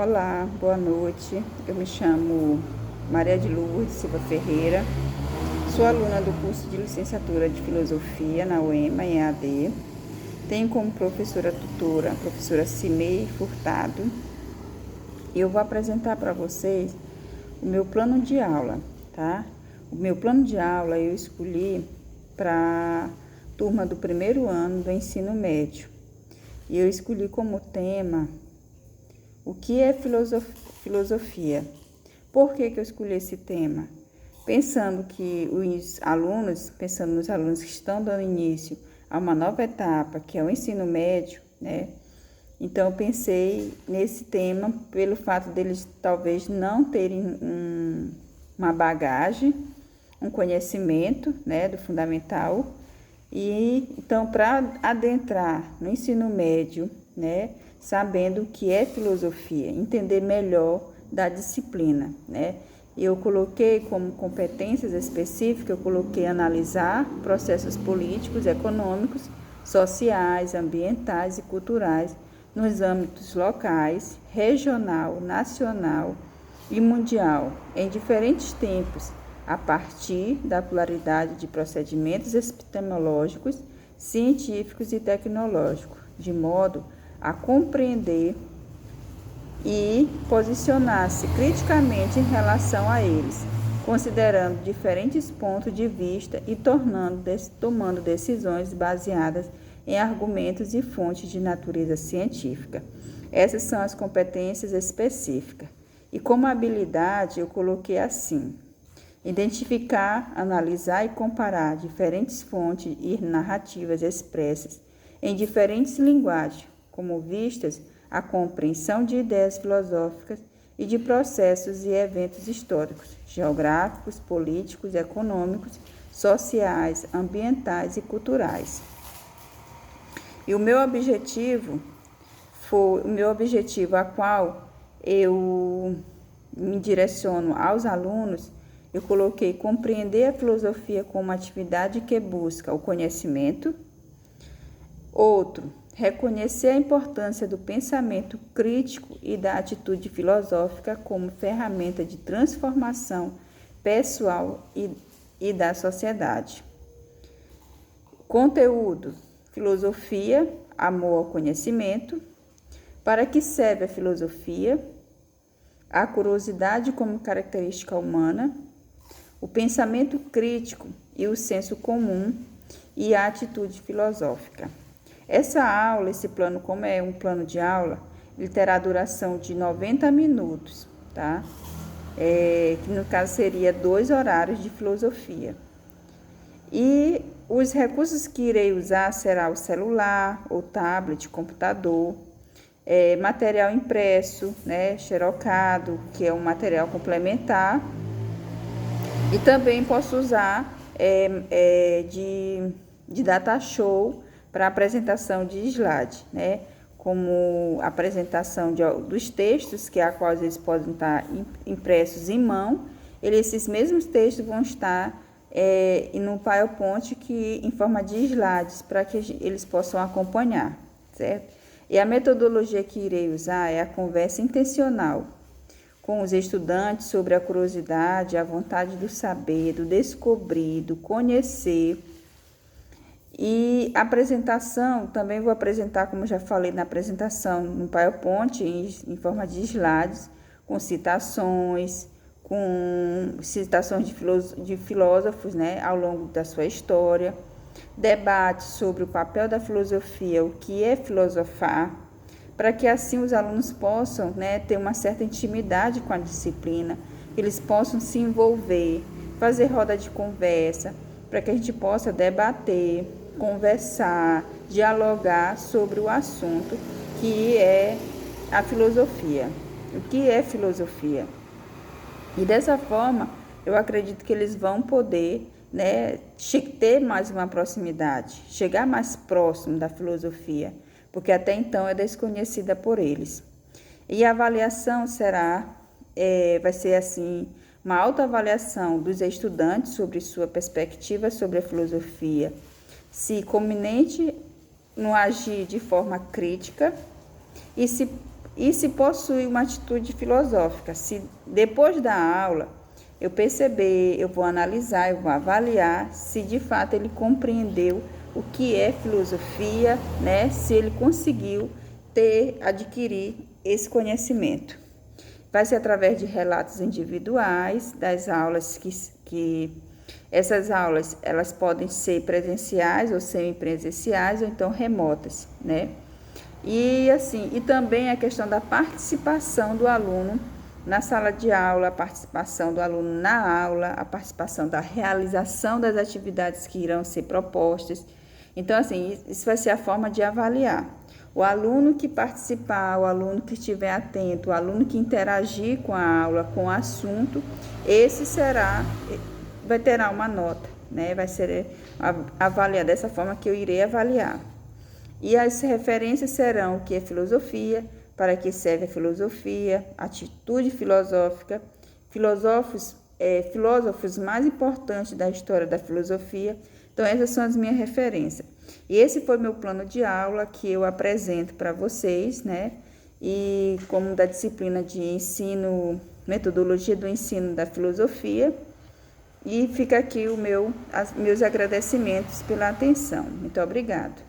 Olá, boa noite. Eu me chamo Maria de Lourdes Silva Ferreira. Sou aluna do curso de licenciatura de Filosofia na UEMA, em EAD. Tenho como professora tutora a professora Cimei Furtado. E eu vou apresentar para vocês o meu plano de aula, tá? O meu plano de aula eu escolhi para a turma do primeiro ano do ensino médio. E eu escolhi como tema o que é filosofia. Por que eu escolhi esse tema? Pensando nos alunos que estão dando início a uma nova etapa, que é o ensino médio, né? Então, eu pensei nesse tema pelo fato deles talvez não terem uma bagagem, um conhecimento, né, do fundamental. E então, para adentrar no ensino médio, né, sabendo o que é filosofia, entender melhor da disciplina, né? Eu coloquei como competências específicas, eu coloquei analisar processos políticos, econômicos, sociais, ambientais e culturais nos âmbitos locais, regional, nacional e mundial, em diferentes tempos, a partir da pluralidade de procedimentos epistemológicos, científicos e tecnológicos, de modo a compreender e posicionar-se criticamente em relação a eles, considerando diferentes pontos de vista e tomando decisões baseadas em argumentos e fontes de natureza científica. Essas são as competências específicas. E como habilidade eu coloquei assim: identificar, analisar e comparar diferentes fontes e narrativas expressas em diferentes linguagens, como vistas a compreensão de ideias filosóficas e de processos e eventos históricos, geográficos, políticos, econômicos, sociais, ambientais e culturais. E o meu objetivo a qual eu me direciono aos alunos, eu coloquei compreender a filosofia como uma atividade que busca o conhecimento. Outro, reconhecer a importância do pensamento crítico e da atitude filosófica como ferramenta de transformação pessoal e da sociedade. Conteúdo: filosofia, amor ao conhecimento. Para que serve a filosofia? A curiosidade como característica humana, o pensamento crítico e o senso comum e a atitude filosófica. Essa aula, esse plano, como é um plano de aula, ele terá duração de 90 minutos, tá? Que no caso seria 2 horários de filosofia. E os recursos que irei usar será o celular, o tablet, computador, material impresso, né, xerocado, que é um material complementar. E também posso usar de data show para apresentação de slide, né? Como apresentação dos textos, que a quais eles podem estar impressos em mão, esses mesmos textos vão estar no PowerPoint em forma de slides, para que eles possam acompanhar, certo? E a metodologia que irei usar é a conversa intencional com os estudantes sobre a curiosidade, a vontade do saber, do descobrir, do conhecer. E a apresentação, também vou apresentar, como já falei na apresentação, no PowerPoint, em forma de slides, com citações de filósofos, né, ao longo da sua história, debate sobre o papel da filosofia, o que é filosofar, para que assim os alunos possam, né, ter uma certa intimidade com a disciplina, eles possam se envolver, fazer roda de conversa, para que a gente possa debater, conversar, dialogar sobre o assunto que é a filosofia. O que é filosofia? E dessa forma, eu acredito que eles vão poder, né, ter mais uma proximidade, chegar mais próximo da filosofia, porque até então é desconhecida por eles. E a avaliação vai ser assim, uma autoavaliação dos estudantes sobre sua perspectiva sobre a filosofia, se conveniente no agir de forma crítica e e se possui uma atitude filosófica. Se depois da aula eu perceber, eu vou analisar, eu vou avaliar se de fato ele compreendeu o que é filosofia, né? Se ele conseguiu adquirir esse conhecimento. Vai ser através de relatos individuais das aulas que essas aulas elas podem ser presenciais ou semipresenciais ou então remotas, né? E assim, e também a questão da participação do aluno na sala de aula, a participação do aluno na aula, a participação da realização das atividades que irão ser propostas. Então, assim, isso vai ser a forma de avaliar. O aluno que participar, o aluno que estiver atento, o aluno que interagir com a aula, com o assunto, esse vai ter uma nota, né? Vai ser avaliado dessa forma que eu irei avaliar. E as referências serão o que é filosofia, para que serve a filosofia, atitude filosófica, filósofos mais importantes da história da filosofia. Então, essas são as minhas referências. E esse foi meu plano de aula que eu apresento para vocês, né? E como da disciplina de ensino, metodologia do ensino da filosofia. E fica aqui meus agradecimentos pela atenção. Muito obrigada.